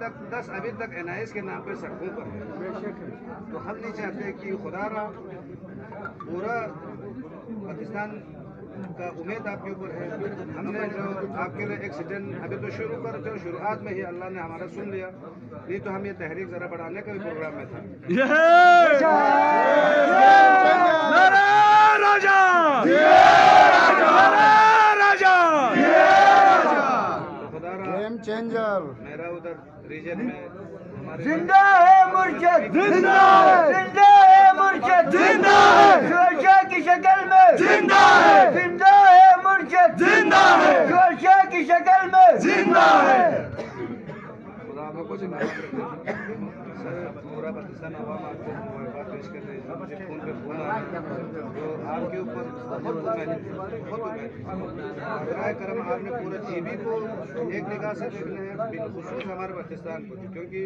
تک 10 ابھی تک NIS کے نام پہ سڑکوں پر ہے، تو ہم نہیں چاہتے کہ خدا را پورا پاکستان کا امید آپ کے اوپر ہے. ہم نے جو آپ کے لیے ایک سٹن ابھی تو شروعات میں ہی اللہ نے ہمارا سن لیا، نہیں تو ہم یہ تحریک ذرا بڑھانے کا بھی پروگرام میں تھا. گیم چینجر میرا ادھر ریجن میں زندہ ہے مرشد، زندہ ہے، زندہ ہے مرشد، زندہ ہے، شورشا کی شکل میں زندہ ہے، زندہ ہے مرشد، زندہ ہے، شورشا کی شکل میں زندہ ہے. خدا آپ کو سر پورا پاکستان عوام آپ کو مبارکباد پیش کر رہے ہیں. مجھے فون پہ فون آ رہا ہے تو آپ کے اوپر بہت امید. برائے کرم آپ نے پورے TV کو ایک نگاہ سے دیکھنا ہے، بالخصوص ہمارے پاکستان کو، کیونکہ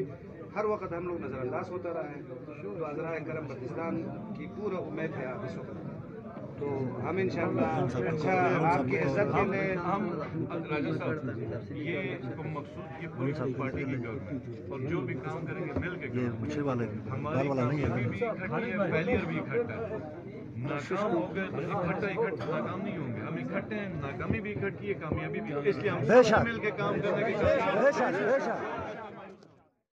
ہر وقت ہم لوگ نظر انداز ہوتا رہا ہے. تو برائے کرم پاکستان کی پورا امید ہے آپ اس وقت. تو ہم انشاءاللہ اچھا آپ کی عزت کے لیے ہم راجہ صاحب یہ مقصود یہ پوری پارٹی کی گورنمنٹ اور جو بھی کام کریں گے مل کے ہماری کامیابی بھی اکٹھی ہے، فیلئر بھی اکٹھا ہے. ناکام ہو گئے تو اکٹھا ناکام نہیں ہوں گے، ہم اکٹھے ہیں، ناکامی بھی اکٹھی ہے، کامیابی بھی، اس لیے ہم سب مل کے کام کرنے کی